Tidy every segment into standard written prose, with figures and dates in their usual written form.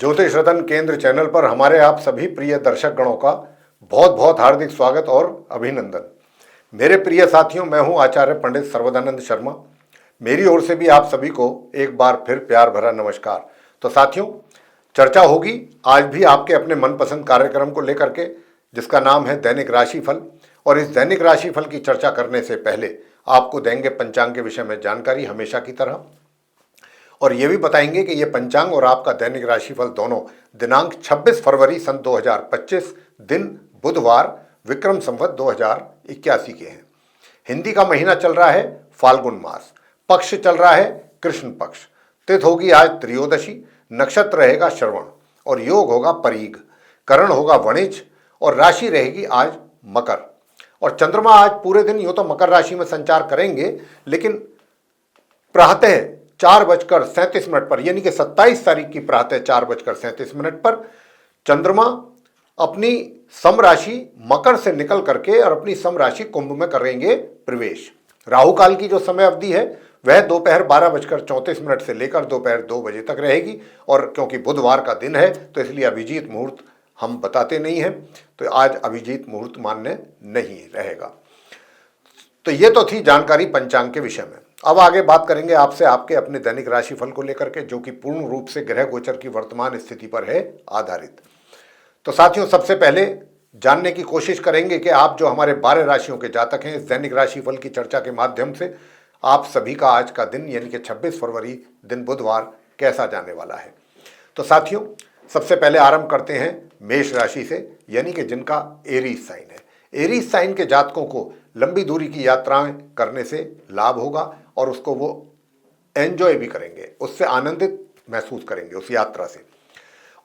ज्योतिष रतन केंद्र चैनल पर हमारे आप सभी प्रिय दर्शक गणों का बहुत बहुत हार्दिक स्वागत और अभिनंदन। मेरे प्रिय साथियों, मैं हूं आचार्य पंडित सर्वदानंद शर्मा। मेरी ओर से भी आप सभी को एक बार फिर प्यार भरा नमस्कार। तो साथियों, चर्चा होगी आज भी आपके अपने मनपसंद कार्यक्रम को लेकर के, जिसका नाम है दैनिक राशिफल। और इस दैनिक राशिफल की चर्चा करने से पहले आपको देंगे पंचांग के विषय में जानकारी हमेशा की तरह, और ये भी बताएंगे कि ये पंचांग और आपका दैनिक राशिफल दोनों दिनांक 26 फरवरी सन 2025 दिन बुधवार विक्रम संवत 2081 के हैं। हिंदी का महीना चल रहा है फाल्गुन मास, पक्ष चल रहा है कृष्ण पक्ष, तिथि होगी आज त्रयोदशी, नक्षत्र रहेगा श्रवण और योग होगा परीग, करण होगा वणिज और राशि रहेगी आज मकर। और चंद्रमा आज पूरे दिन यूं तो मकर राशि में संचार करेंगे, लेकिन प्रातः 4:37 पर यानी कि 27 तारीख की प्रातः 4:37 पर चंद्रमा अपनी सम राशि मकर से निकल करके और अपनी सम राशि कुंभ में करेंगे प्रवेश। राहु काल की जो समय अवधि है वह दोपहर 12:34 से लेकर दोपहर 2 बजे तक रहेगी। और क्योंकि बुधवार का दिन है तो इसलिए अभिजीत मुहूर्त हम बताते नहीं हैं, तो आज अभिजीत मुहूर्त मान्य नहीं रहेगा। तो ये तो थी जानकारी पंचांग के विषय में। अब आगे बात करेंगे आपसे आपके अपने दैनिक राशिफल को लेकर के, जो कि पूर्ण रूप से ग्रह गोचर की वर्तमान स्थिति पर है आधारित। तो साथियों, सबसे पहले जानने की कोशिश करेंगे कि आप जो हमारे 12 राशियों के जातक हैं, इस दैनिक राशिफल की चर्चा के माध्यम से आप सभी का आज का दिन यानी कि 26 फरवरी दिन बुधवार कैसा जाने वाला है। तो साथियों, सबसे पहले आरंभ करते हैं मेष राशि से, यानी कि जिनका एरीज साइन है। एरीज साइन के जातकों को लंबी दूरी की यात्राएं करने से लाभ होगा और उसको वो एंजॉय भी करेंगे, उससे आनंदित महसूस करेंगे उस यात्रा से।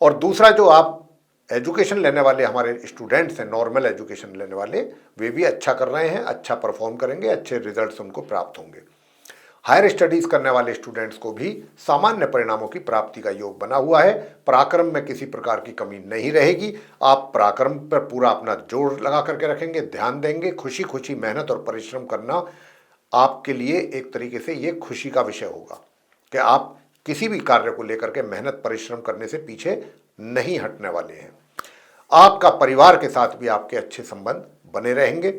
और दूसरा, जो आप एजुकेशन लेने वाले हमारे स्टूडेंट्स हैं, नॉर्मल एजुकेशन लेने वाले, वे भी अच्छा कर रहे हैं, अच्छा परफॉर्म करेंगे, अच्छे रिजल्ट्स उनको प्राप्त होंगे। हायर स्टडीज करने वाले स्टूडेंट्स को भी सामान्य परिणामों की प्राप्ति का योग बना हुआ है। पराक्रम में किसी प्रकार की कमी नहीं रहेगी। आप पराक्रम पर पूरा अपना जोर लगा करके रखेंगे, ध्यान देंगे। खुशी खुशी मेहनत और परिश्रम करना आपके लिए एक तरीके से ये खुशी का विषय होगा कि आप किसी भी कार्य को लेकर के मेहनत परिश्रम करने से पीछे नहीं हटने वाले हैं। आपका परिवार के साथ भी आपके अच्छे संबंध बने रहेंगे।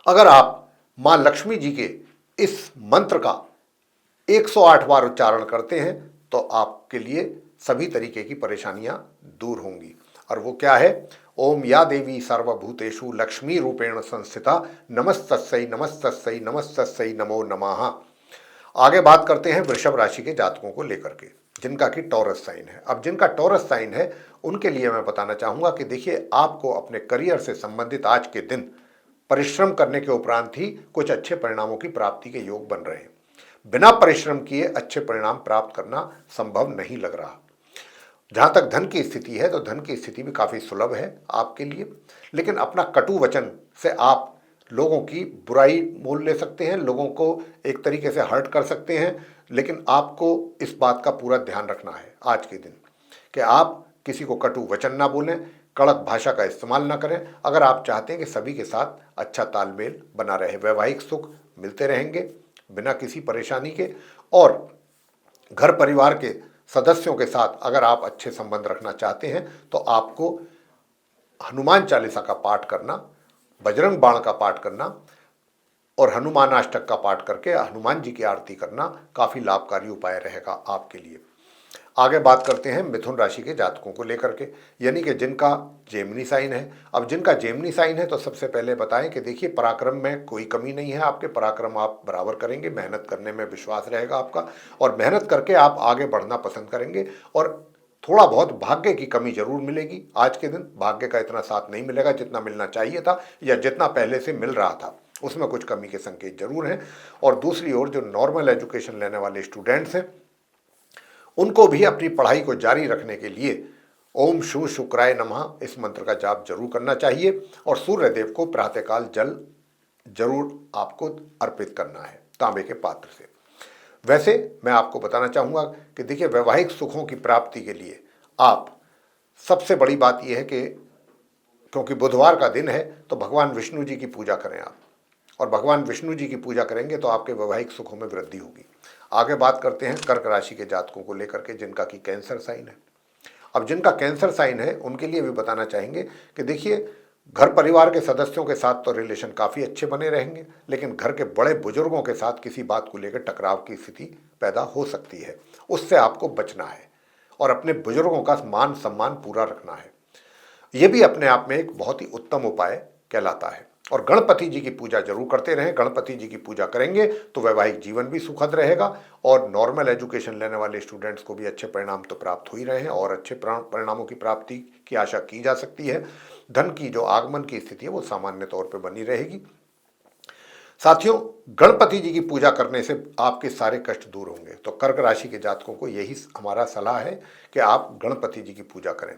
अगर आप मां लक्ष्मी जी के इस मंत्र का 108 बार उच्चारण करते हैं तो आपके लिए सभी तरीके की परेशानियां दूर होंगी। और वो क्या है? ओम या देवी सर्वभूतेषु लक्ष्मी रूपेण संस्थिता नमस्तस्यै नमस्तस्यै नमस्तस्यै नमो नमः। आगे बात करते हैं वृषभ राशि के जातकों को लेकर के, जिनका कि टॉरस साइन है। अब जिनका टॉरस साइन है उनके लिए मैं बताना चाहूंगा कि देखिए, आपको अपने करियर से संबंधित आज के दिन परिश्रम करने के उपरांत ही कुछ अच्छे परिणामों की प्राप्ति के योग बन रहे हैं। बिना परिश्रम किए अच्छे परिणाम प्राप्त करना संभव नहीं लग रहा। जहां तक धन की स्थिति है तो धन की स्थिति भी काफी सुलभ है आपके लिए, लेकिन अपना कटु वचन से आप लोगों की बुराई मोल ले सकते हैं, लोगों को एक तरीके से हर्ट कर सकते हैं। लेकिन आपको इस बात का पूरा ध्यान रखना है आज के दिन कि आप किसी को कटु वचन ना बोलें, कड़क भाषा का इस्तेमाल ना करें। अगर आप चाहते हैं कि सभी के साथ अच्छा तालमेल बना रहे, वैवाहिक सुख मिलते रहेंगे बिना किसी परेशानी के। और घर परिवार के सदस्यों के साथ अगर आप अच्छे संबंध रखना चाहते हैं तो आपको हनुमान चालीसा का पाठ करना, बजरंग बाण का पाठ करना और हनुमानाष्टक का पाठ करके हनुमान जी की आरती करना काफी लाभकारी उपाय रहेगा आपके लिए। आगे बात करते हैं मिथुन राशि के जातकों को लेकर के, यानी कि जिनका जेमिनी साइन है। अब जिनका जेमिनी साइन है तो सबसे पहले बताएं कि देखिए, पराक्रम में कोई कमी नहीं है आपके, पराक्रम आप बराबर करेंगे, मेहनत करने में विश्वास रहेगा आपका और मेहनत करके आप आगे बढ़ना पसंद करेंगे। और थोड़ा बहुत भाग्य की कमी जरूर मिलेगी आज के दिन, भाग्य का इतना साथ नहीं मिलेगा जितना मिलना चाहिए था या जितना पहले से मिल रहा था, उसमें कुछ कमी के संकेत जरूर हैं। और दूसरी ओर जो नॉर्मल एजुकेशन लेने वाले स्टूडेंट्स हैं उनको भी अपनी पढ़ाई को जारी रखने के लिए ओम शु शुक्राय नमः इस मंत्र का जाप जरूर करना चाहिए। और सूर्य देव को प्रातःकाल जल जरूर आपको अर्पित करना है तांबे के पात्र से। वैसे मैं आपको बताना चाहूँगा कि देखिए, वैवाहिक सुखों की प्राप्ति के लिए आप सबसे बड़ी बात यह है कि क्योंकि बुधवार का दिन है तो भगवान विष्णु जी की पूजा करें आप, और भगवान विष्णु जी की पूजा करेंगे तो आपके वैवाहिक सुखों में वृद्धि होगी। आगे बात करते हैं कर्क राशि के जातकों को लेकर के, जिनका कि कैंसर साइन है। अब जिनका कैंसर साइन है उनके लिए भी बताना चाहेंगे कि देखिए, घर परिवार के सदस्यों के साथ तो रिलेशन काफ़ी अच्छे बने रहेंगे, लेकिन घर के बड़े बुजुर्गों के साथ किसी बात को लेकर टकराव की स्थिति पैदा हो सकती है। उससे आपको बचना है और अपने बुजुर्गों का मान सम्मान पूरा रखना है। ये भी अपने आप में एक बहुत ही उत्तम उपाय कहलाता है। और गणपति जी की पूजा जरूर करते रहें। गणपति जी की पूजा करेंगे तो वैवाहिक जीवन भी सुखद रहेगा और नॉर्मल एजुकेशन लेने वाले स्टूडेंट्स को भी अच्छे परिणाम तो प्राप्त हो ही रहे हैं और अच्छे परिणामों की प्राप्ति की आशा की जा सकती है। धन की जो आगमन की स्थिति है वो सामान्य तौर पर बनी रहेगी। साथियों, गणपति जी की पूजा करने से आपके सारे कष्ट दूर होंगे। तो कर्क राशि के जातकों को यही हमारा सलाह है कि आप गणपति जी की पूजा करें।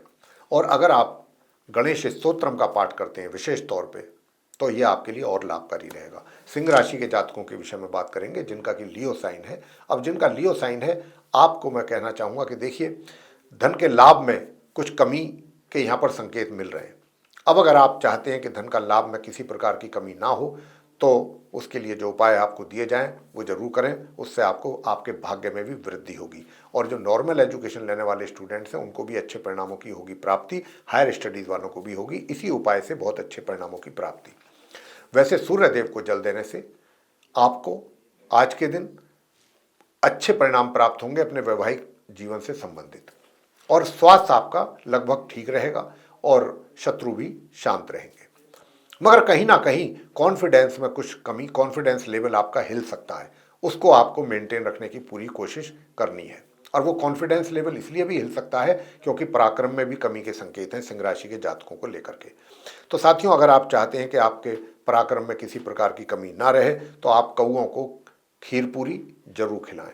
और अगर आप गणेश स्तोत्रम का पाठ करते हैं विशेष तौर पे, तो यह आपके लिए और लाभकारी रहेगा। सिंह राशि के जातकों के विषय में बात करेंगे जिनका कि लियो साइन है। अब जिनका लियो साइन है, आपको मैं कहना चाहूँगा कि देखिए, धन के लाभ में कुछ कमी के यहाँ पर संकेत मिल रहे हैं। अब अगर आप चाहते हैं कि धन का लाभ में किसी प्रकार की कमी ना हो, तो उसके लिए जो उपाय आपको दिए जाएं वो जरूर करें। उससे आपको आपके भाग्य में भी वृद्धि होगी। और जो नॉर्मल एजुकेशन लेने वाले स्टूडेंट्स हैं उनको भी अच्छे परिणामों की होगी प्राप्ति, हायर स्टडीज़ वालों को भी होगी। इसी उपाय से बहुत अच्छे परिणामों की प्राप्ति। वैसे सूर्य देव को जल देने से आपको आज के दिन अच्छे परिणाम प्राप्त होंगे अपने वैवाहिक जीवन से संबंधित, और स्वास्थ्य आपका लगभग ठीक रहेगा और शत्रु भी शांत रहेंगे। मगर कहीं ना कहीं कॉन्फिडेंस में कुछ कमी, कॉन्फिडेंस लेवल आपका हिल सकता है, उसको आपको मेंटेन रखने की पूरी कोशिश करनी है। और वो कॉन्फिडेंस लेवल इसलिए भी हिल सकता है क्योंकि पराक्रम में भी कमी के संकेत हैं सिंह राशि के जातकों को लेकर के। तो साथियों, अगर आप चाहते हैं कि आपके पराक्रम में किसी प्रकार की कमी ना रहे, तो आप कौओं को खीर पूरी जरूर खिलाएं,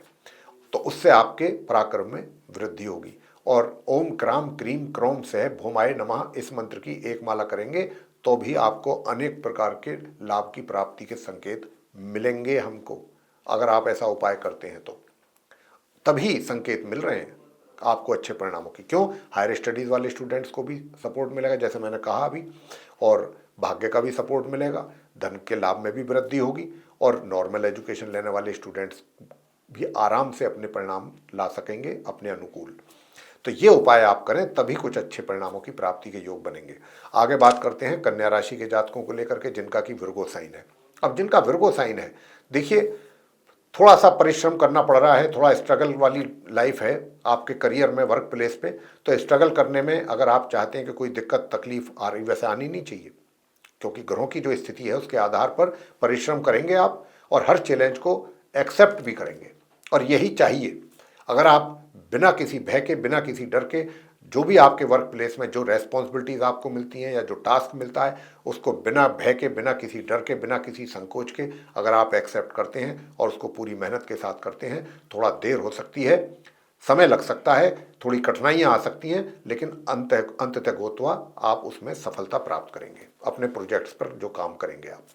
तो उससे आपके पराक्रम में वृद्धि होगी। और ओम क्राम क्रीम क्रोम सह भौमाय नमः इस मंत्र की एक माला करेंगे तो भी आपको अनेक प्रकार के लाभ की प्राप्ति के संकेत मिलेंगे हमको। अगर आप ऐसा उपाय करते हैं तो तभी संकेत मिल रहे हैं आपको अच्छे परिणामों की। क्यों? हायर स्टडीज़ वाले स्टूडेंट्स को भी सपोर्ट मिलेगा जैसे मैंने कहा अभी, और भाग्य का भी सपोर्ट मिलेगा, धन के लाभ में भी वृद्धि होगी और नॉर्मल एजुकेशन लेने वाले स्टूडेंट्स भी आराम से अपने परिणाम ला सकेंगे अपने अनुकूल। तो ये उपाय आप करें तभी कुछ अच्छे परिणामों की प्राप्ति के योग बनेंगे। आगे बात करते हैं कन्या राशि के जातकों को लेकर के जिनका कि विर्गो साइन है। अब जिनका विर्गो साइन है, देखिए, थोड़ा सा परिश्रम करना पड़ रहा है, थोड़ा स्ट्रगल वाली लाइफ है आपके करियर में, वर्क प्लेस पे। तो स्ट्रगल करने में अगर आप चाहते हैं कि कोई दिक्कत तकलीफ आ रही, वैसे आनी नहीं चाहिए, क्योंकि ग्रहों की जो स्थिति है उसके आधार पर परिश्रम करेंगे आप और हर चैलेंज को एक्सेप्ट भी करेंगे, और यही चाहिए। अगर आप बिना किसी भय के, बिना किसी डर के, जो भी आपके वर्क प्लेस में जो रेस्पॉन्सिबिलिटीज़ आपको मिलती हैं या जो टास्क मिलता है, उसको बिना भय के, बिना किसी डर के, बिना किसी संकोच के अगर आप एक्सेप्ट करते हैं और उसको पूरी मेहनत के साथ करते हैं, थोड़ा देर हो सकती है, समय लग सकता है, थोड़ी कठिनाइयाँ आ सकती हैं, लेकिन अंततः गोत्वा आप उसमें सफलता प्राप्त करेंगे अपने प्रोजेक्ट्स पर जो काम करेंगे आप।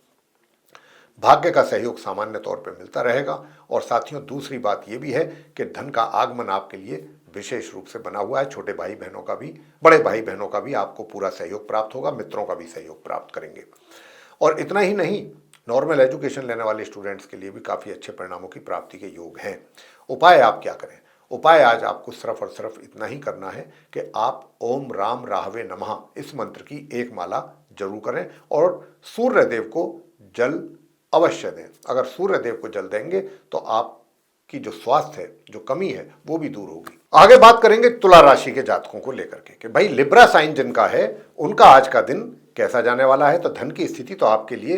भाग्य का सहयोग सामान्य तौर पर मिलता रहेगा। और साथियों, दूसरी बात यह भी है कि धन का आगमन आपके लिए विशेष रूप से बना हुआ है। छोटे भाई बहनों का भी, बड़े भाई बहनों का भी आपको पूरा सहयोग प्राप्त होगा, मित्रों का भी सहयोग प्राप्त करेंगे। और इतना ही नहीं, नॉर्मल एजुकेशन लेने वाले स्टूडेंट्स के लिए भी काफ़ी अच्छे परिणामों की प्राप्ति के योग हैं। उपाय आप क्या करें? उपाय आज आपको सिर्फ और सिर्फ इतना ही करना है कि आप ओम राम राहवे नमः इस मंत्र की एक माला जरूर करें और सूर्य देव को जल अवश्य दें। अगर सूर्य देव को जल देंगे तो आपकी जो स्वास्थ्य है, जो कमी है, वो भी दूर होगी। आगे बात करेंगे तुला राशि के जातकों को लेकर के कि भाई लिब्रा साइन जिनका है उनका आज का दिन कैसा जाने वाला है। तो धन की स्थिति तो आपके लिए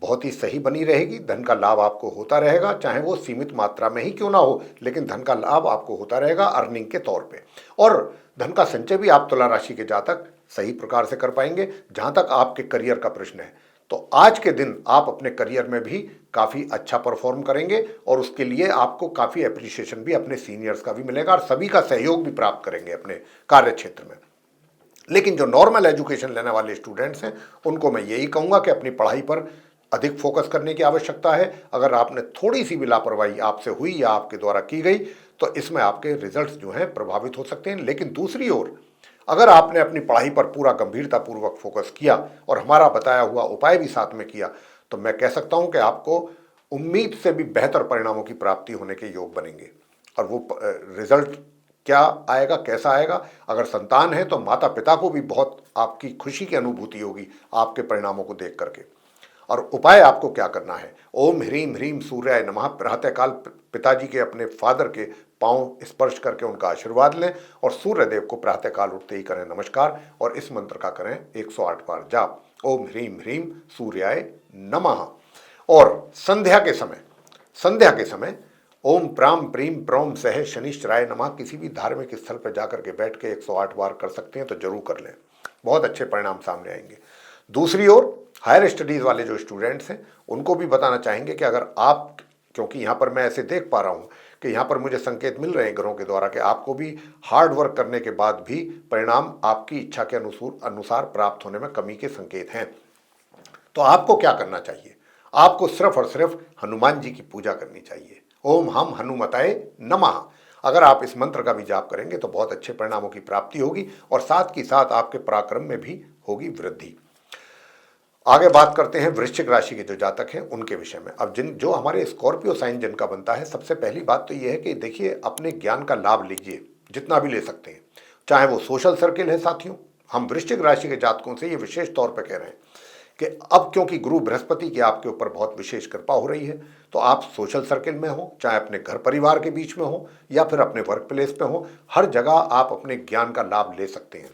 बहुत ही सही बनी रहेगी। धन का लाभ आपको होता रहेगा, चाहे वो सीमित मात्रा में ही क्यों ना हो, लेकिन धन का लाभ आपको होता रहेगा अर्निंग के तौर पे। और धन का संचय भी आप तुला राशि के जातक सही प्रकार से कर पाएंगे। जहां तक आपके करियर का प्रश्न है, तो आज के दिन आप अपने करियर में भी काफ़ी अच्छा परफॉर्म करेंगे और उसके लिए आपको काफ़ी अप्रिसिएशन भी अपने सीनियर्स का भी मिलेगा और सभी का सहयोग भी प्राप्त करेंगे अपने कार्य क्षेत्र में। लेकिन जो नॉर्मल एजुकेशन लेने वाले स्टूडेंट्स हैं उनको मैं यही कहूँगा कि अपनी पढ़ाई पर अधिक फोकस करने की आवश्यकता है। अगर आपने थोड़ी सी भी लापरवाही आपसे हुई या आपके द्वारा की गई तो इसमें आपके रिजल्ट्स जो हैं प्रभावित हो सकते हैं। लेकिन दूसरी ओर अगर आपने अपनी पढ़ाई पर पूरा गंभीरतापूर्वक फोकस किया और हमारा बताया हुआ उपाय भी साथ में किया, तो मैं कह सकता हूं कि आपको उम्मीद से भी बेहतर परिणामों की प्राप्ति होने के योग बनेंगे और वो रिजल्ट क्या आएगा, कैसा आएगा। अगर संतान है तो माता पिता को भी बहुत आपकी खुशी की अनुभूति होगी आपके परिणामों को देख करके। और उपाय आपको क्या करना है, ओम ह्रीम ह्रीम सूर्याय नमः प्रातःकाल पिताजी के, अपने फादर के पांव स्पर्श करके उनका आशीर्वाद लें और सूर्य देव को प्रातःकाल उठते ही करें नमस्कार और इस मंत्र का करें 108 बार जाप, ओम ह्रीम ह्रीम सूर्याय नमः। और संध्या के समय ओम प्राम प्रीम प्रोम सह शनिश्चराय नमः किसी भी धार्मिक स्थल पर जाकर के बैठ के 108 बार कर सकते हैं तो जरूर कर लें, बहुत अच्छे परिणाम सामने आएंगे। दूसरी ओर हायर स्टडीज वाले जो स्टूडेंट्स हैं उनको भी बताना चाहेंगे कि अगर आप, क्योंकि यहाँ पर मैं ऐसे देख पा रहा हूँ कि यहाँ पर मुझे संकेत मिल रहे हैं ग्रहों के द्वारा कि आपको भी हार्ड वर्क करने के बाद भी परिणाम आपकी इच्छा के अनुसार प्राप्त होने में कमी के संकेत हैं। तो आपको क्या करना चाहिए, आपको सिर्फ और सिर्फ हनुमान जी की पूजा करनी चाहिए। ओम हम हनुमताय नमः, अगर आप इस मंत्र का भी जाप करेंगे तो बहुत अच्छे परिणामों की प्राप्ति होगी और साथ ही साथ आपके पराक्रम में भी होगी वृद्धि। आगे बात करते हैं वृश्चिक राशि के जो जातक हैं उनके विषय में। अब जो हमारे स्कॉर्पियो साइन जिनका बनता है, सबसे पहली बात तो यह है कि देखिए अपने ज्ञान का लाभ लीजिए जितना भी ले सकते हैं, चाहे वो सोशल सर्किल है। साथियों, हम वृश्चिक राशि के जातकों से ये विशेष तौर पर कह रहे हैं कि अब क्योंकि गुरु बृहस्पति की आपके ऊपर बहुत विशेष कृपा हो रही है, तो आप सोशल सर्किल में हो, चाहे अपने घर परिवार के बीच में हो या फिर अपने वर्क प्लेस पे हो, हर जगह आप अपने ज्ञान का लाभ ले सकते हैं।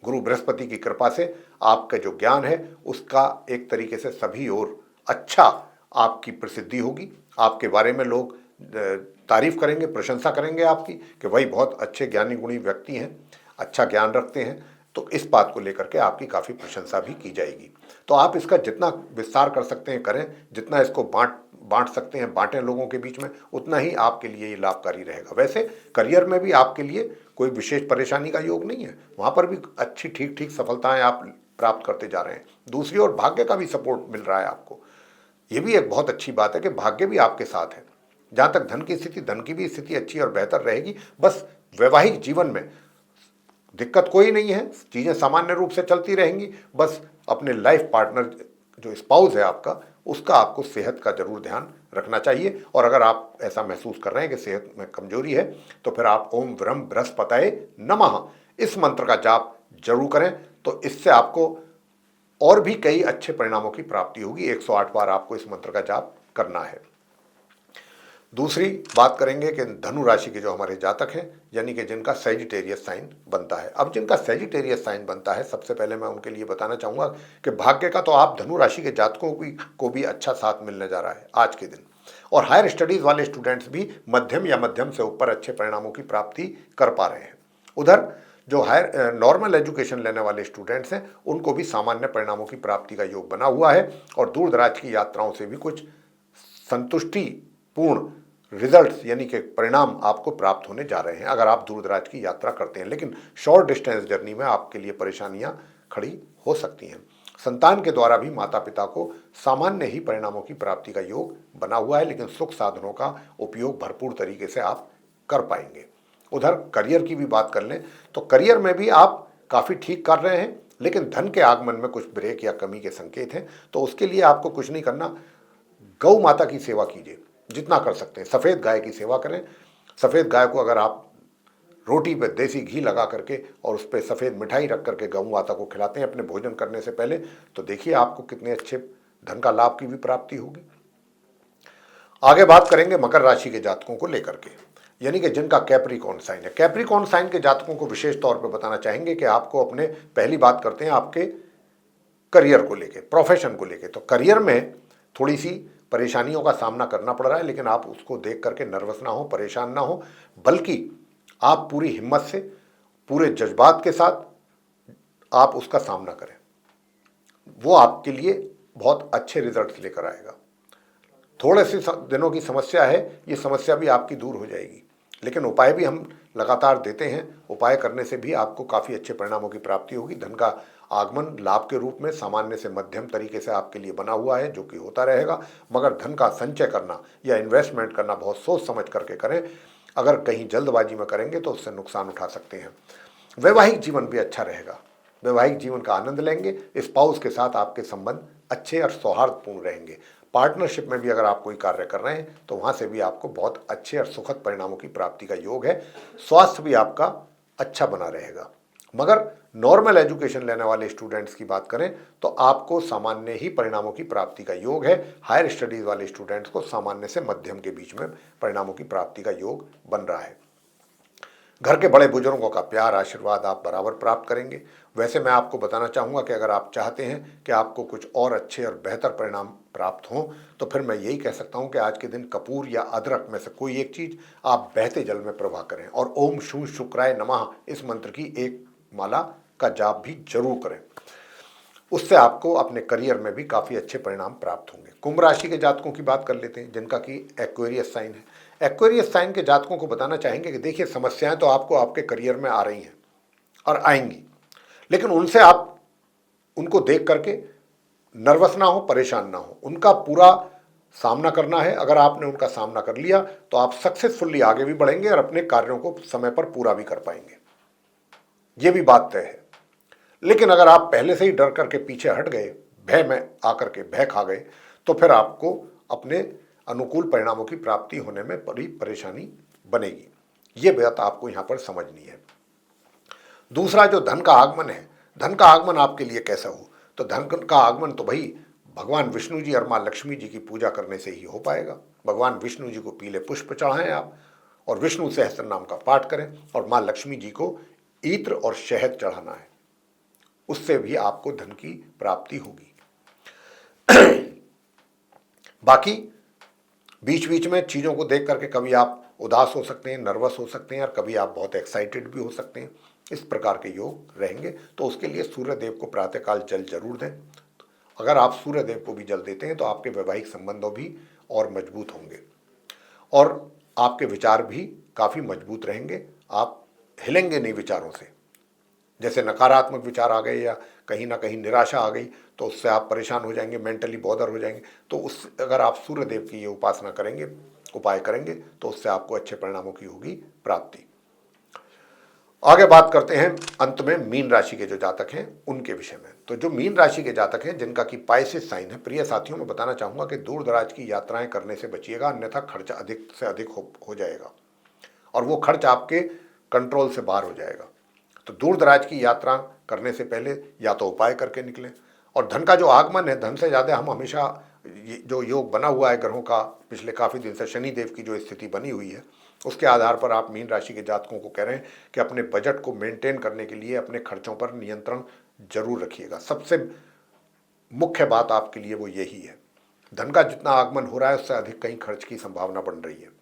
गुरु बृहस्पति की कृपा से आपका जो ज्ञान है उसका एक तरीके से सभी ओर अच्छा आपकी प्रसिद्धि होगी, आपके बारे में लोग तारीफ करेंगे, प्रशंसा करेंगे आपकी कि भाई बहुत अच्छे ज्ञानी गुणी व्यक्ति हैं, अच्छा ज्ञान रखते हैं। तो इस बात को लेकर के आपकी काफ़ी प्रशंसा भी की जाएगी। तो आप इसका जितना विस्तार कर सकते हैं करें, जितना इसको बांट सकते हैं बांटें लोगों के बीच में, उतना ही आपके लिए ये लाभकारी रहेगा। वैसे करियर में भी आपके लिए कोई विशेष परेशानी का योग नहीं है, वहाँ पर भी अच्छी ठीक ठीक सफलताएं आप प्राप्त करते जा रहे हैं। दूसरी ओर भाग्य का भी सपोर्ट मिल रहा है आपको, ये भी एक बहुत अच्छी बात है कि भाग्य भी आपके साथ है। जहाँ तक धन की भी स्थिति अच्छी और बेहतर रहेगी। बस वैवाहिक जीवन में दिक्कत कोई नहीं है, चीज़ें सामान्य रूप से चलती रहेंगी। बस अपने लाइफ पार्टनर जो स्पाउस है आपका, उसका आपको सेहत का जरूर ध्यान रखना चाहिए। और अगर आप ऐसा महसूस कर रहे हैं कि सेहत में कमजोरी है तो फिर आप ओम व्रम बृहस्पतये नमः इस मंत्र का जाप जरूर करें, तो इससे आपको और भी कई अच्छे परिणामों की प्राप्ति होगी। 108 बार आपको इस मंत्र का जाप करना है। दूसरी बात करेंगे कि धनु राशि के जो हमारे जातक हैं, यानी कि जिनका सैजिटेरियस साइन बनता है। अब जिनका सैजिटेरियस साइन बनता है, सबसे पहले मैं उनके लिए बताना चाहूँगा कि भाग्य का तो आप धनु राशि के जातकों को भी अच्छा साथ मिलने जा रहा है आज के दिन। और हायर स्टडीज़ वाले स्टूडेंट्स भी मध्यम या मध्यम से ऊपर अच्छे परिणामों की प्राप्ति कर पा रहे हैं। उधर जो हायर नॉर्मल एजुकेशन लेने वाले स्टूडेंट्स हैं उनको भी सामान्य परिणामों की प्राप्ति का योग बना हुआ है और दूर दराज की यात्राओं से भी कुछ संतुष्टिपूर्ण रिजल्ट्स यानी कि परिणाम आपको प्राप्त होने जा रहे हैं अगर आप दूर दराज की यात्रा करते हैं। लेकिन शॉर्ट डिस्टेंस जर्नी में आपके लिए परेशानियां खड़ी हो सकती हैं। संतान के द्वारा भी माता पिता को सामान्य ही परिणामों की प्राप्ति का योग बना हुआ है, लेकिन सुख साधनों का उपयोग भरपूर तरीके से आप कर पाएंगे। उधर करियर की भी बात कर लें तो करियर में भी आप काफ़ी ठीक कर रहे हैं, लेकिन धन के आगमन में कुछ ब्रेक या कमी के संकेत हैं। तो उसके लिए आपको कुछ नहीं करना, गौ माता की सेवा कीजिए जितना कर सकते हैं। सफ़ेद गाय की सेवा करें। सफ़ेद गाय को अगर आप रोटी पे देसी घी लगा करके और उस पर सफ़ेद मिठाई रख करके गौ माता को खिलाते हैं अपने भोजन करने से पहले, तो देखिए आपको कितने अच्छे धन का लाभ की भी प्राप्ति होगी। आगे बात करेंगे मकर राशि के जातकों को लेकर के, यानी कि जिनका कैप्रिकॉर्न साइन है। कैप्रिकॉर्न साइन के जातकों को विशेष तौर पर बताना चाहेंगे कि आपको अपने, पहली बात करते हैं आपके करियर को लेके, प्रोफेशन को लेके। तो करियर में थोड़ी सी परेशानियों का सामना करना पड़ रहा है, लेकिन आप उसको देख करके नर्वस ना हो, परेशान ना हो, बल्कि आप पूरी हिम्मत से, पूरे जज्बात के साथ आप उसका सामना करें। वो आपके लिए बहुत अच्छे रिजल्ट्स लेकर आएगा। थोड़े से दिनों की समस्या है, ये समस्या भी आपकी दूर हो जाएगी, लेकिन उपाय भी हम लगातार देते हैं। उपाय करने से भी आपको काफ़ी अच्छे परिणामों की प्राप्ति होगी। धन का आगमन लाभ के रूप में सामान्य से मध्यम तरीके से आपके लिए बना हुआ है, जो कि होता रहेगा। मगर धन का संचय करना या इन्वेस्टमेंट करना बहुत सोच समझ करके करें। अगर कहीं जल्दबाजी में करेंगे तो उससे नुकसान उठा सकते हैं। वैवाहिक जीवन भी अच्छा रहेगा, वैवाहिक जीवन का आनंद लेंगे। स्पाउस के साथ आपके संबंध अच्छे और सौहार्दपूर्ण रहेंगे। पार्टनरशिप में भी अगर आप कोई कार्य कर रहे हैं तो वहाँ से भी आपको बहुत अच्छे और सुखद परिणामों की प्राप्ति का योग है। स्वास्थ्य भी आपका अच्छा बना रहेगा। मगर नॉर्मल एजुकेशन लेने वाले स्टूडेंट्स की बात करें तो आपको सामान्य ही परिणामों की प्राप्ति का योग है। हायर स्टडीज वाले स्टूडेंट्स को सामान्य से मध्यम के बीच में परिणामों की प्राप्ति का योग बन रहा है। घर के बड़े बुजुर्गों का प्यार आशीर्वाद आप बराबर प्राप्त करेंगे। वैसे मैं आपको बताना चाहूँगा कि अगर आप चाहते हैं कि आपको कुछ और अच्छे और बेहतर परिणाम प्राप्त हों तो फिर मैं यही कह सकता हूँ कि आज के दिन कपूर या अदरक में से कोई एक चीज़ आप बहते जल में प्रवाह करें और ओम शू शुक्राय नमः इस मंत्र की एक माला का जाप भी जरूर करें। उससे आपको अपने करियर में भी काफ़ी अच्छे परिणाम प्राप्त होंगे। कुंभ राशि के जातकों की बात कर लेते हैं जिनका कि एक्वेरियस साइन है। एक्वेरियस साइन के जातकों को बताना चाहेंगे कि देखिए, समस्याएं तो आपको आपके करियर में आ रही हैं और आएंगी, लेकिन उनसे आप उनको देख करके नर्वस ना हो, परेशान ना हो। उनका पूरा सामना करना है। अगर आपने उनका सामना कर लिया तो आप सक्सेसफुली आगे भी बढ़ेंगे और अपने कार्यों को समय पर पूरा भी कर पाएंगे, ये भी बात तय है। लेकिन अगर आप पहले से ही डर करके पीछे हट गए, भय में आकर के भय खा गए, तो फिर आपको अपने अनुकूल परिणामों की प्राप्ति होने में बड़ी परेशानी बनेगी। ये बात आपको यहां पर समझनी है। दूसरा, जो धन का आगमन है, धन का आगमन आपके लिए कैसा हो, तो धन का आगमन तो भाई भगवान विष्णु जी और माँ लक्ष्मी जी की पूजा करने से ही हो पाएगा। भगवान विष्णु जी को पीले पुष्प चढ़ाएं आप, और विष्णु सहस्त्र नाम का पाठ करें, और माँ लक्ष्मी जी को इत्र और शहद चढ़ाना है। उससे भी आपको धन की प्राप्ति होगी। बाकी बीच बीच में चीज़ों को देख करके कभी आप उदास हो सकते हैं, नर्वस हो सकते हैं, और कभी आप बहुत एक्साइटेड भी हो सकते हैं। इस प्रकार के योग रहेंगे। तो उसके लिए सूर्य देव को प्रातःकाल जल जरूर दें। अगर आप सूर्य देव को भी जल देते हैं तो आपके वैवाहिक संबंधों भी और मजबूत होंगे और आपके विचार भी काफ़ी मजबूत रहेंगे। आप हिलेंगे नहीं विचारों से। जैसे नकारात्मक विचार आ गए या कहीं ना कहीं निराशा आ गई तो उससे आप परेशान हो जाएंगे, मेंटली बॉदर हो जाएंगे। तो उस अगर आप सूर्य देव की ये उपासना करेंगे, उपाय करेंगे, तो उससे आपको अच्छे परिणामों की होगी प्राप्ति। आगे बात करते हैं अंत में मीन राशि के जो जातक हैं उनके विषय में। तो जो मीन राशि के जातक हैं जिनका कि पाइसेस साइन है, प्रिय साथियों, मैं बताना चाहूंगा कि दूर दराज की यात्राएं करने से बचिएगा, अन्यथा खर्च अधिक से अधिक हो जाएगा और वो खर्च आपके कंट्रोल से बाहर हो जाएगा। तो दूर दराज की यात्रा करने से पहले या तो उपाय करके निकलें। और धन का जो आगमन है, धन से ज़्यादा हम हमेशा जो योग बना हुआ है ग्रहों का पिछले काफ़ी दिन से, शनि देव की जो स्थिति बनी हुई है, उसके आधार पर आप मीन राशि के जातकों को कह रहे हैं कि अपने बजट को मेंटेन करने के लिए अपने खर्चों पर नियंत्रण जरूर रखिएगा। सबसे मुख्य बात आपके लिए वो यही है। धन का जितना आगमन हो रहा है उससे अधिक कहीं खर्च की संभावना बन रही है।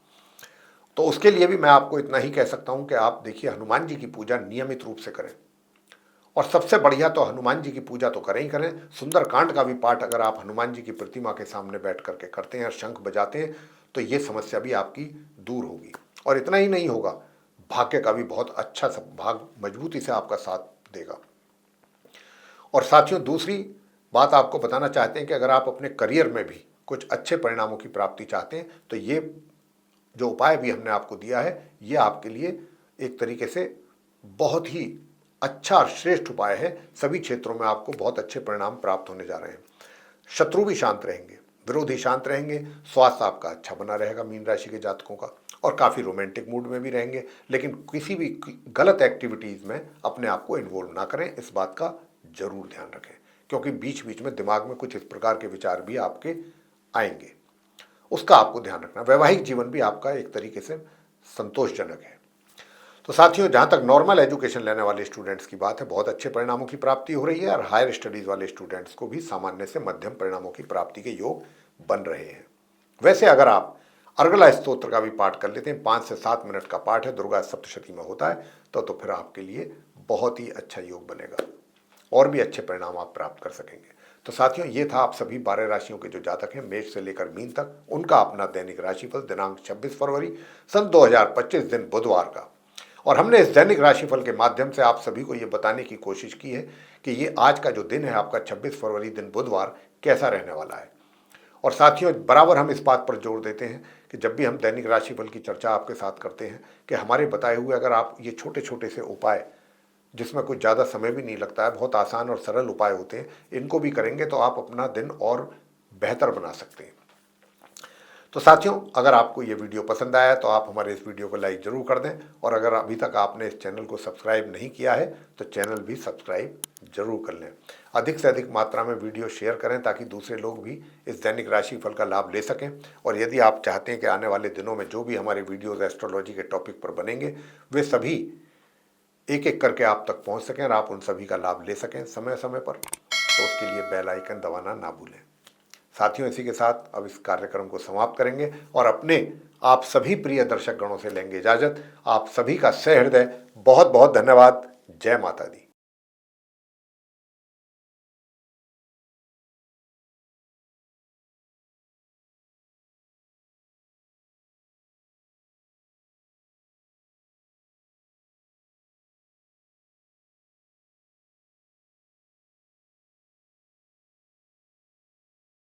तो उसके लिए भी मैं आपको इतना ही कह सकता हूं कि आप देखिए, हनुमान जी की पूजा नियमित रूप से करें। और सबसे बढ़िया तो हनुमान जी की पूजा तो करें ही करें, सुंदरकांड का भी पाठ अगर आप हनुमान जी की प्रतिमा के सामने बैठ करके करते हैं और शंख बजाते हैं तो ये समस्या भी आपकी दूर होगी। और इतना ही नहीं होगा, भाग्य का भी बहुत अच्छा भाग मजबूती से आपका साथ देगा। और साथियों, दूसरी बात आपको बताना चाहते हैं कि अगर आप अपने करियर में भी कुछ अच्छे परिणामों की प्राप्ति चाहते हैं तो ये जो उपाय भी हमने आपको दिया है ये आपके लिए एक तरीके से बहुत ही अच्छा और श्रेष्ठ उपाय है। सभी क्षेत्रों में आपको बहुत अच्छे परिणाम प्राप्त होने जा रहे हैं। शत्रु भी शांत रहेंगे, विरोधी शांत रहेंगे, स्वास्थ्य आपका अच्छा बना रहेगा मीन राशि के जातकों का, और काफ़ी रोमांटिक मूड में भी रहेंगे। लेकिन किसी भी गलत एक्टिविटीज़ में अपने आप को इन्वॉल्व ना करें, इस बात का जरूर ध्यान रखें, क्योंकि बीच बीच में दिमाग में कुछ इस प्रकार के विचार भी आपके आएंगे, उसका आपको ध्यान रखना। वैवाहिक जीवन भी आपका एक तरीके से संतोषजनक है। तो साथियों, जहाँ तक नॉर्मल एजुकेशन लेने वाले स्टूडेंट्स की बात है, बहुत अच्छे परिणामों की प्राप्ति हो रही है और हायर स्टडीज़ वाले स्टूडेंट्स को भी सामान्य से मध्यम परिणामों की प्राप्ति के योग बन रहे हैं। वैसे अगर आप अर्गला स्तोत्र का भी पाठ कर लेते हैं, 5 से 7 मिनट का पाठ है, दुर्गा सप्तशती में होता है, तो फिर आपके लिए बहुत ही अच्छा योग बनेगा और भी अच्छे परिणाम आप प्राप्त कर सकेंगे। तो साथियों, ये था आप सभी 12 राशियों के जो जातक हैं मेष से लेकर मीन तक, उनका अपना दैनिक राशिफल दिनांक 26 फरवरी सन 2025 दिन बुधवार का। और हमने इस दैनिक राशिफल के माध्यम से आप सभी को ये बताने की कोशिश की है कि ये आज का जो दिन है आपका 26 फरवरी दिन बुधवार कैसा रहने वाला है। और साथियों, बराबर हम इस बात पर जोर देते हैं कि जब भी हम दैनिक राशिफल की चर्चा आपके साथ करते हैं कि हमारे बताए हुए अगर आप ये छोटे छोटे से उपाय, जिसमें कुछ ज़्यादा समय भी नहीं लगता है, बहुत आसान और सरल उपाय होते हैं, इनको भी करेंगे तो आप अपना दिन और बेहतर बना सकते हैं। तो साथियों, अगर आपको ये वीडियो पसंद आया तो आप हमारे इस वीडियो को लाइक ज़रूर कर दें, और अगर अभी तक आपने इस चैनल को सब्सक्राइब नहीं किया है तो चैनल भी सब्सक्राइब जरूर कर लें। अधिक से अधिक मात्रा में वीडियो शेयर करें ताकि दूसरे लोग भी इस दैनिक राशिफल का लाभ ले सकें। और यदि आप चाहते हैं कि आने वाले दिनों में जो भी हमारे वीडियोज़ एस्ट्रोलॉजी के टॉपिक पर बनेंगे वे सभी एक एक करके आप तक पहुंच सकें और आप उन सभी का लाभ ले सकें समय समय पर, तो उसके लिए बेल आइकन दबाना ना भूलें। साथियों, इसी के साथ अब इस कार्यक्रम को समाप्त करेंगे और अपने आप सभी प्रिय दर्शक गणों से लेंगे इजाजत। आप सभी का सहृदय बहुत बहुत धन्यवाद। जय माता दी।